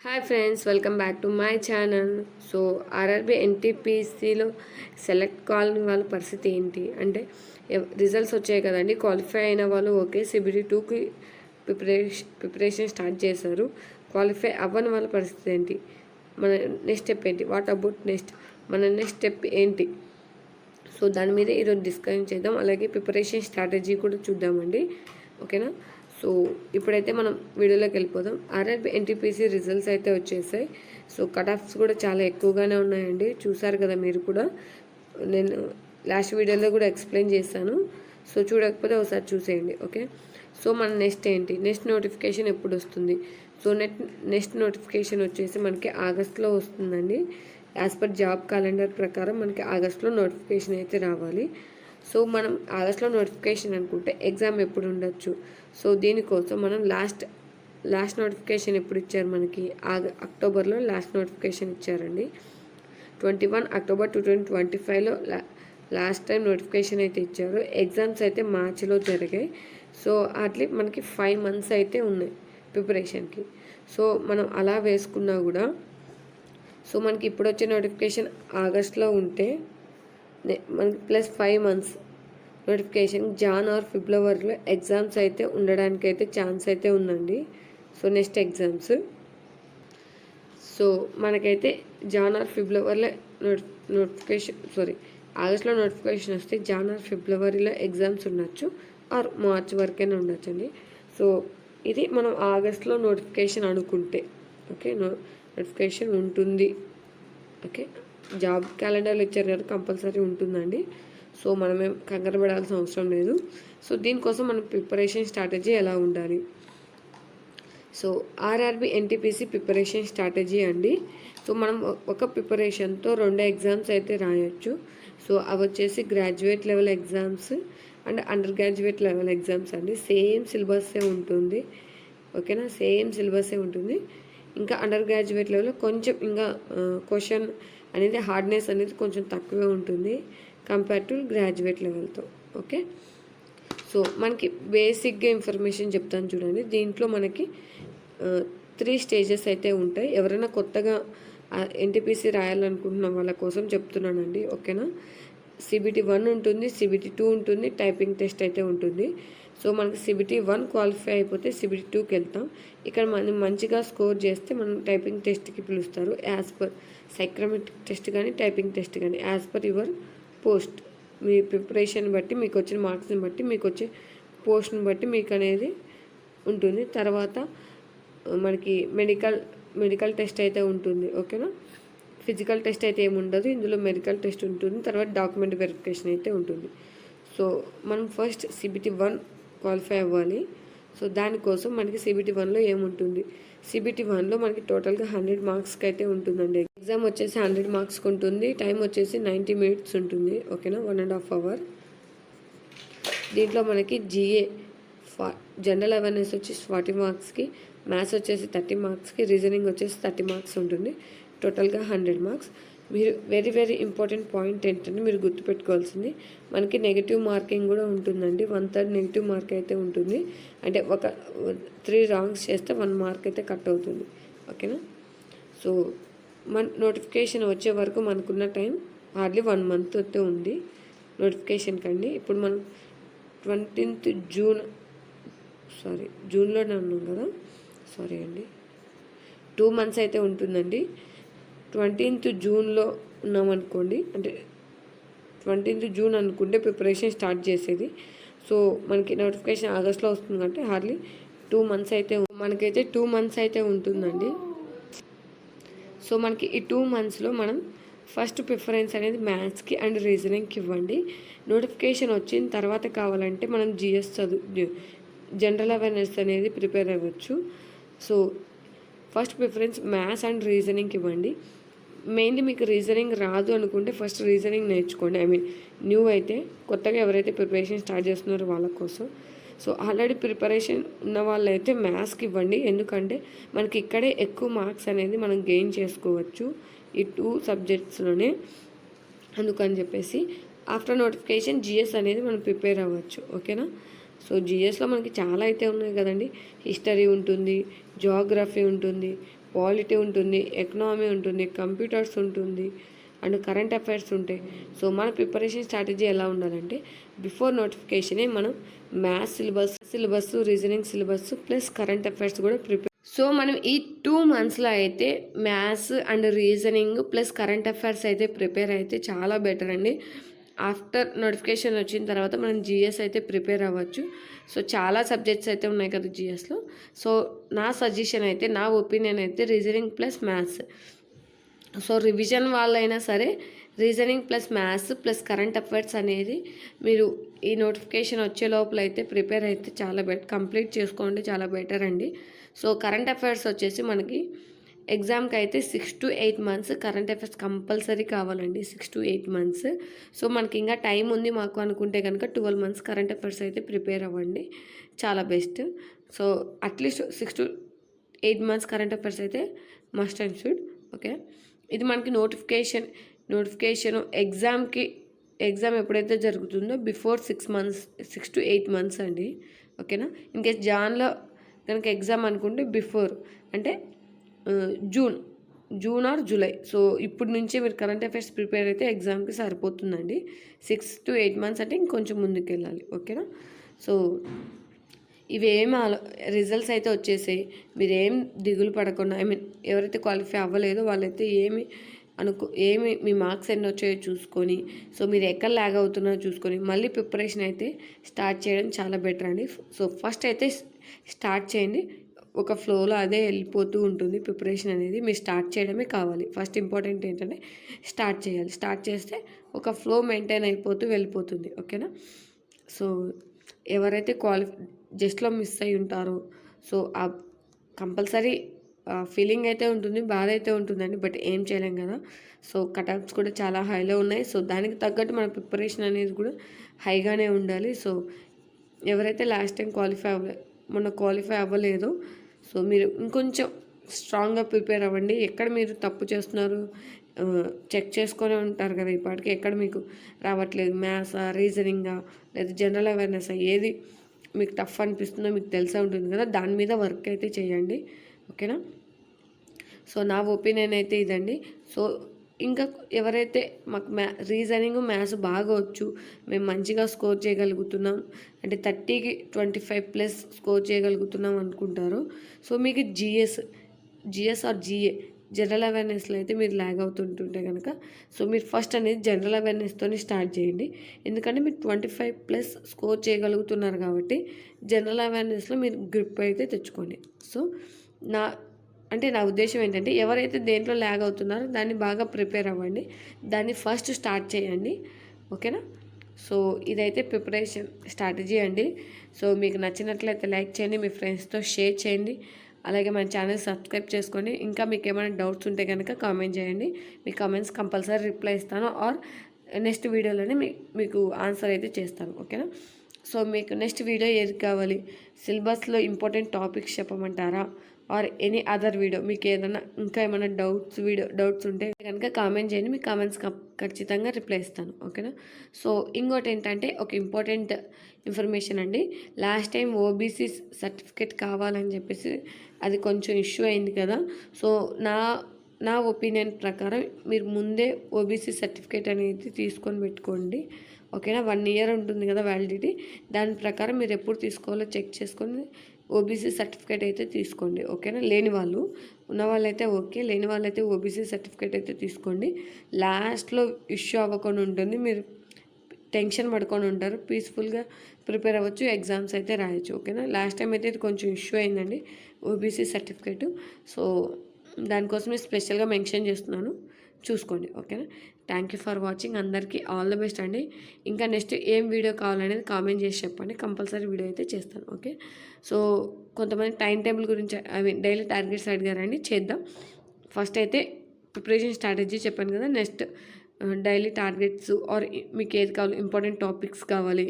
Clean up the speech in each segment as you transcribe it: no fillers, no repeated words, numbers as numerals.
Hi friends, welcome back to my channel. So RRB ఎన్టీపీసీలో select కాలని వాళ్ళ పరిస్థితి ఏంటి అంటే రిజల్ట్స్ వచ్చాయి కదండి. క్వాలిఫై అయిన వాళ్ళు ఓకే, సిబిడి 2కి ప్రిపరేషన్ స్టార్ట్ చేశారు. క్వాలిఫై అవ్వని వాళ్ళ పరిస్థితి ఏంటి, మన నెక్స్ట్ స్టెప్ ఏంటి, వాట్ అబౌట్ నెక్స్ట్, మన నెక్స్ట్ స్టెప్ ఏంటి, సో దాని మీద ఈరోజు డిస్కషన్ చేద్దాం. అలాగే ప్రిపరేషన్ స్ట్రాటజీ కూడా చూద్దామండి, ఓకేనా. సో ఇప్పుడైతే మనం వీడియోలోకి వెళ్ళిపోదాం. ఆర్ఆర్బి ఎన్టీపీసీ రిజల్ట్స్ అయితే వచ్చేసాయి. సో కట్ ఆఫ్స్ కూడా చాలా ఎక్కువగానే ఉన్నాయండి, చూసారు కదా మీరు కూడా. నేను లాస్ట్ వీడియోలో కూడా ఎక్స్ప్లెయిన్ చేశాను. సో చూడకపోతే ఒకసారి చూసేయండి, ఓకే. సో మన నెక్స్ట్ ఏంటి, నెక్స్ట్ నోటిఫికేషన్ ఎప్పుడు వస్తుంది? సో నెక్స్ట్ నోటిఫికేషన్ వచ్చేసి మనకి ఆగస్ట్లో వస్తుందండి. యాజ్ పర్ జాబ్ క్యాలెండర్ ప్రకారం మనకి ఆగస్ట్లో నోటిఫికేషన్ అయితే రావాలి. సో మనం ఆగస్ట్లో నోటిఫికేషన్ అనుకుంటే ఎగ్జామ్ ఎప్పుడు ఉండొచ్చు? సో దీనికోసం మనం లాస్ట్ నోటిఫికేషన్ ఎప్పుడు ఇచ్చారు మనకి? అక్టోబర్లో లాస్ట్ నోటిఫికేషన్ ఇచ్చారండి. 21 అక్టోబర్ 2025లో లాస్ట్ టైం నోటిఫికేషన్ అయితే ఇచ్చారు. ఎగ్జామ్స్ అయితే మార్చిలో జరిగాయి. సో అట్లీ మనకి 5 months అయితే ఉన్నాయి ప్రిపరేషన్కి. సో మనం అలా వేసుకున్నా కూడా, సో మనకి ఇప్పుడు వచ్చే నోటిఫికేషన్ ఆగస్ట్లో ఉంటే మనకి plus 5 months notification Jan or ఫిబ్రవరిలో ఎగ్జామ్స్ అయితే ఉండడానికి అయితే ఛాన్స్ అయితే ఉందండి. సో నెక్స్ట్ ఎగ్జామ్స్, సో మనకైతే జాన్ ఆర్ ఫిబ్రవరిలో ఆగస్ట్లో నోటిఫికేషన్ వస్తే జాన్ ఆర్ ఫిబ్రవరిలో ఎగ్జామ్స్ ఉండొచ్చు, ఆర్ మార్చ్ వరకైనా ఉండొచ్చు అండి. సో ఇది మనం ఆగస్ట్లో నోటిఫికేషన్ అనుకుంటే, ఓకే, నోటిఫికేషన్ ఉంటుంది, ఓకే. జాబ్ క్యాలెండర్లు ఇచ్చారు కదా, కంపల్సరీ ఉంటుందండి. సో మనమేం కంగారు పడాల్సిన అవసరం లేదు. సో దీనికోసం మన ప్రిపరేషన్ స్ట్రాటజీ ఎలా ఉండాలి? So RRB NTPC preparation strategy అండి. సో మనం ఒక ప్రిపరేషన్తో 2 ఎగ్జామ్స్ అయితే రాయొచ్చు. సో అవి వచ్చేసి graduate level exams and under graduate level exams అండి. సేమ్ సిలబస్సే ఉంటుంది, ఓకేనా, సేమ్ సిలబస్సే ఉంటుంది. ఇంకా అండర్ గ్రాడ్యుయేట్ లెవెల్లో కొంచెం ఇంకా క్వశ్చన్ అనేది హార్డ్నెస్ అనేది కొంచెం తక్కువే ఉంటుంది కంపేర్ టు గ్రాడ్యుయేట్ లెవెల్తో, ఓకే. సో మనకి బేసిక్గా ఇన్ఫర్మేషన్ చెప్తాను చూడండి. దీంట్లో మనకి 3 stages అయితే ఉంటాయి. ఎవరైనా కొత్తగా ఎన్టీపీసీ రాయాలనుకుంటున్న వాళ్ళ కోసం చెప్తున్నానండి, ఓకేనా. సిబిటి 1 ఉంటుంది, సిబిటి 2 ఉంటుంది, టైపింగ్ టెస్ట్ అయితే ఉంటుంది. సో మనకి సిబిటి 1 క్వాలిఫై అయిపోతే సిబిటి 2కి వెళ్తాం. ఇక్కడ మనం మంచిగా స్కోర్ చేస్తే మనం టైపింగ్ టెస్ట్కి పిలుస్తారు. యాజ్ పర్ సైక్రోమెట్రిక్ టెస్ట్ కానీ టైపింగ్ టెస్ట్ కానీ as per your post, me preparation బట్టి, మీకు వచ్చిన మార్క్స్ని బట్టి, మీకు వచ్చే పోస్ట్ని బట్టి మీకు అనేది ఉంటుంది. తర్వాత మనకి మెడికల్ టెస్ట్ అయితే ఉంటుంది, ఓకేనా. ఫిజికల్ టెస్ట్ అయితే ఏమి ఉండదు, ఇందులో మెడికల్ టెస్ట్ ఉంటుంది. తర్వాత డాక్యుమెంట్ వెరిఫికేషన్ అయితే ఉంటుంది. సో మనం ఫస్ట్ సిబిటి 1 క్వాలిఫై అవ్వాలి. సో దానికోసం మనకి సిబిటి 1లో ఏముంటుంది? సిబిటి 1లో మనకి టోటల్గా 100 మార్క్స్కి అయితే ఉంటుందండి. ఎగ్జామ్ వచ్చేసి 100 మార్క్స్కి ఉంటుంది. టైం వచ్చేసి 90 minutes ఉంటుంది, ఓకేనా, 1.5 hours. దీంట్లో మనకి జిఏ జనరల్ అవేర్నెస్ వచ్చేసి 40 marksకి, మ్యాథ్స్ వచ్చేసి 30 marksకి, రీజనింగ్ వచ్చేసి 30 marks ఉంటుంది. టోటల్గా 100 marks. మీరు వెరీ వెరీ ఇంపార్టెంట్ పాయింట్ ఏంటంటే మీరు గుర్తుపెట్టుకోవాల్సింది, మనకి నెగిటివ్ మార్కింగ్ కూడా ఉంటుందండి. 1/3 నెగిటివ్ మార్క్ అయితే ఉంటుంది. అంటే ఒక 3 wrongs చేస్తే 1 mark అయితే కట్ అవుతుంది, ఓకేనా. సో మన నోటిఫికేషన్ వచ్చే వరకు మనకున్న టైం హార్డ్లీ 1 month అయితే ఉంది నోటిఫికేషన్ కండి. ఇప్పుడు మనం 20th జూన్లోనే ఉన్నాం కదా, సారీ అండి, 2 months అయితే ఉంటుందండి. 20th జూన్లో ఉన్నామనుకోండి, అంటే 20th జూన్ అనుకుంటే ప్రిపరేషన్ స్టార్ట్ చేసేది. సో మనకి నోటిఫికేషన్ ఆగస్ట్లో వస్తుంది అంటే హార్డ్లీ 2 months అయితే మనకైతే 2 months అయితే ఉంటుందండి. సో మనకి ఈ 2 monthsలో మనం ఫస్ట్ ప్రిఫరెన్స్ అనేది మ్యాథ్స్కి అండ్ రీజనింగ్కి ఇవ్వండి. నోటిఫికేషన్ వచ్చిన తర్వాత కావాలంటే మనం జిఎస్ జనరల్ అవేర్నెస్ అనేది ప్రిపేర్ అవ్వచ్చు. So first preference maths and రీజనింగ్కి ఇవ్వండి. మెయిన్లీ మీకు రీజనింగ్ రాదు అనుకుంటే ఫస్ట్ రీజనింగ్ నేర్చుకోండి. న్యూ అయితే, కొత్తగా ఎవరైతే ప్రిపరేషన్ స్టార్ట్ చేస్తున్నారో వాళ్ళ కోసం. సో ఆల్రెడీ ప్రిపరేషన్ ఉన్న వాళ్ళైతే మ్యాథ్స్కి ఇవ్వండి, ఎందుకంటే మనకి ఇక్కడే ఎక్కువ మార్క్స్ అనేది మనం గెయిన్ చేసుకోవచ్చు ఈ 2 subjectsలోనే. అందుకని చెప్పేసి ఆఫ్టర్ నోటిఫికేషన్ జిఎస్ అనేది మనం ప్రిపేర్ అవ్వచ్చు, ఓకేనా. సో జిఎస్లో మనకి చాలా అయితే ఉన్నాయి కదండి. హిస్టరీ ఉంటుంది, జియోగ్రఫీ ఉంటుంది, పాలిటీ ఉంటుంది, ఎకనామీ ఉంటుంది, కంప్యూటర్స్ ఉంటుంది అండ్ కరెంట్ అఫైర్స్ ఉంటాయి. సో మన ప్రిపరేషన్ స్ట్రాటజీ ఎలా ఉండాలంటే బిఫోర్ నోటిఫికేషనే మనం maths syllabus reasoning syllabus plus current affairs కూడా ప్రిపేర్. సో మనం ఈ 2 monthsలో అయితే maths and reasoning plus current affairs అయితే ప్రిపేర్ అయితే చాలా బెటర్ అండి. ఆఫ్టర్ నోటిఫికేషన్ వచ్చిన తర్వాత మనం జిఎస్ అయితే ప్రిపేర్ అవ్వచ్చు. సో చాలా సబ్జెక్ట్స్ అయితే ఉన్నాయి కదా జిఎస్లో. సో నా సజెషన్ అయితే, నా ఒపీనియన్ అయితే reasoning plus maths. So revision వాళ్ళైనా సరే reasoning plus maths plus current affairs అనేది మీరు ఈ నోటిఫికేషన్ వచ్చే లోపల అయితే ప్రిపేర్ అయితే చాలా కంప్లీట్ చేసుకోండి, చాలా బెటర్ అండి. సో కరెంట్ అఫైర్స్ వచ్చేసి మనకి ఎగ్జామ్కి అయితే 6 to 8 months current affairs compulsory కావాలండి. 6 to 8 months. సో మనకి ఇంకా టైం ఉంది మాకు అనుకుంటే కనుక 12 months కరెంట్ అఫైర్స్ అయితే ప్రిపేర్ అవ్వండి, చాలా best. So at least 6 to 8 months current affairs అయితే మస్ట్ అండ్ షుడ్. ఓకే, ఇది మనకి నోటిఫికేషన్ ఎగ్జామ్ ఎప్పుడైతే జరుగుతుందో బిఫోర్ 6 to 8 months అండి. ఓకేనా. ఇన్కేస్ జాన్లో కనుక ఎగ్జామ్ అనుకుంటే బిఫోర్ అంటే జూన్ ఆర్ జూలై. సో ఇప్పుడు నుంచే మీరు కరెంట్ అఫైర్స్ ప్రిపేర్ అయితే ఎగ్జామ్కి సరిపోతుందండి. 6 to 8 months అంటే ఇంకొంచెం ముందుకు వెళ్ళాలి. ఓకేనా. సో ఇవేమి రిజల్ట్స్ అయితే వచ్చేసాయి, మీరేం దిగులు పడకుండా, ఎవరైతే క్వాలిఫై అవ్వలేదో వాళ్ళైతే ఏమి మీ మార్క్స్ ఎన్ని వచ్చాయో చూసుకొని, సో మీరు ఎక్కడ ల్యాగ్ అవుతున్నారో చూసుకొని మళ్ళీ ప్రిపరేషన్ అయితే స్టార్ట్ చేయడం చాలా బెటర్ అండి. సో ఫస్ట్ అయితే స్టార్ట్ చేయండి, ఒక ఫ్లోలో అదే వెళ్ళిపోతూ ఉంటుంది ప్రిపరేషన్ అనేది. మీరు స్టార్ట్ చేయడమే కావాలి. ఫస్ట్ ఇంపార్టెంట్ ఏంటంటే స్టార్ట్ చేయాలి. స్టార్ట్ చేస్తే ఒక ఫ్లో మెయింటైన్ అయిపోతూ వెళ్ళిపోతుంది. ఓకేనా. సో ఎవరైతే జస్ట్లో మిస్ అయి ఉంటారో సో ఆ కంపల్సరీ ఫీలింగ్ అయితే ఉంటుంది, బాధ అయితే ఉంటుందండి. బట్ ఏం చేయలేం కదా. సో కటాఫ్స్ కూడా చాలా హైలో ఉన్నాయి. సో దానికి తగ్గట్టు మన ప్రిపరేషన్ అనేది కూడా హైగానే ఉండాలి. సో ఎవరైతే లాస్ట్ టైం మొన్న క్వాలిఫై అవ్వలేదో సో మీరు ఇంకొంచెం స్ట్రాంగ్గా ప్రిపేర్ అవ్వండి. ఎక్కడ మీరు తప్పు చేస్తున్నారు చెక్ చేసుకొని ఉంటారు కదా ఇప్పటికి, ఎక్కడ మీకు రావట్లేదు, మ్యాథ్సా రీజనింగా లేదా జనరల్ అవేర్నెస్ ఏది మీకు టఫ్ అనిపిస్తుందో మీకు తెలిసే ఉంటుంది కదా, దాని మీద వర్క్ అయితే చేయండి. ఓకేనా. సో నా ఒపీనియన్ అయితే ఇదండి. సో ఇంకా ఎవరైతే మాకు రీజనింగ్ మ్యాథ్స్ బాగా వచ్చు, మేము మంచిగా స్కోర్ చేయగలుగుతున్నాం అంటే 30కి 25+ స్కోర్ చేయగలుగుతున్నాం అనుకుంటారు. సో మీకు జిఎస్ ఆర్ జిఏ జనరల్ అవేర్నెస్లో అయితే మీరు ల్యాగ్ అవుతుంటుంటే కనుక సో మీరు ఫస్ట్ అనేది జనరల్ అవేర్నెస్తో స్టార్ట్ చేయండి. ఎందుకంటే మీరు 25+ స్కోర్ చేయగలుగుతున్నారు కాబట్టి జనరల్ అవేర్నెస్లో మీరు గ్రిప్ అయితే తెచ్చుకోండి. సో నా ఉద్దేశం ఏంటంటే ఎవరైతే దేంట్లో ల్యాగ్ అవుతున్నారో దాన్ని బాగా ప్రిపేర్ అవ్వండి, దాన్ని ఫస్ట్ స్టార్ట్ చేయండి. ఓకేనా. సో ఇదైతే ప్రిపరేషన్ స్ట్రాటజీ అండి. సో మీకు నచ్చినట్లయితే లైక్ చేయండి, మీ ఫ్రెండ్స్తో షేర్ చేయండి, అలాగే మన ఛానల్ సబ్స్క్రైబ్ చేసుకోండి. ఇంకా మీకు ఏమైనా డౌట్స్ ఉంటే కనుక కామెంట్ చేయండి, మీ కామెంట్స్ కంపల్సరీ రిప్లై ఇస్తాను ఆర్ నెక్స్ట్ వీడియోలోనే మీకు ఆన్సర్ అయితే చేస్తాను. ఓకేనా. సో మీకు నెక్స్ట్ వీడియో ఏది కావాలి, సిలబస్లో ఇంపార్టెంట్ టాపిక్స్ చెప్పమంటారా ఆర్ ఎనీ అదర్ వీడియో, మీకు ఏదైనా ఇంకా ఏమైనా డౌట్స్ ఉంటే కనుక కామెంట్ చేయండి, మీ కామెంట్స్ ఖచ్చితంగా రిప్లై ఇస్తాను. ఓకేనా. సో ఇంకోటి ఏంటంటే ఒక ఇంపార్టెంట్ ఇన్ఫర్మేషన్ అండి. లాస్ట్ టైం ఓబీసీ సర్టిఫికేట్ కావాలని చెప్పేసి అది కొంచెం ఇష్యూ అయింది కదా. సో నా ఒపీనియన్ ప్రకారం మీరు ముందే ఓబీసీ సర్టిఫికేట్ అనేది తీసుకొని పెట్టుకోండి. ఓకేనా. 1 year ఉంటుంది కదా వ్యాలిడిటీ, దాని ప్రకారం మీరు ఎప్పుడు తీసుకోవాలో చెక్ చేసుకొని ఓబీసీ సర్టిఫికేట్ అయితే తీసుకోండి. ఓకేనా. లేని వాళ్ళు, ఉన్న వాళ్ళైతే ఓకే, లేని వాళ్ళైతే ఓబీసీ సర్టిఫికేట్ అయితే తీసుకోండి. లాస్ట్లో ఇష్యూ అవ్వకుండా ఉంటుంది, మీరు టెన్షన్ పడుకొని ఉంటారు, పీస్ఫుల్గా ప్రిపేర్ అవ్వచ్చు, ఎగ్జామ్స్ అయితే రాయొచ్చు. ఓకేనా. లాస్ట్ టైం అయితే ఇది కొంచెం ఇష్యూ అయిందండి ఓబీసీ సర్టిఫికేట్. సో దానికోసమే స్పెషల్గా మెన్షన్ చేస్తున్నాను, చూసుకోండి. ఓకేనా. Thank you for watching. అందరికీ ఆల్ ద బెస్ట్ అండి. ఇంకా నెక్స్ట్ ఏం వీడియో కావాలనేది కామెంట్ చేసి చెప్పండి, కంపల్సరీ వీడియో అయితే చేస్తాను. ఓకే. సో కొంతమంది టైం టేబుల్ గురించి డైలీ టార్గెట్స్ అడిగారండి, చేద్దాం. ఫస్ట్ అయితే ప్రిపరేషన్ స్ట్రాటజీ చెప్పాను కదా, నెక్స్ట్ డైలీ టార్గెట్స్ ఆర్ మీకు ఏది కావాలి, ఇంపార్టెంట్ టాపిక్స్ కావాలి,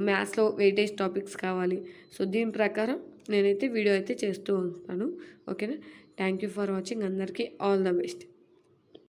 మ్యాథ్స్లో వెయిటేజ్ టాపిక్స్ కావాలి. సో దీని ప్రకారం నేనైతే వీడియో అయితే చేస్తూ ఉంటాను. ఓకేనా. Thank you for watching. అందరికీ ఆల్ ద బెస్ట్.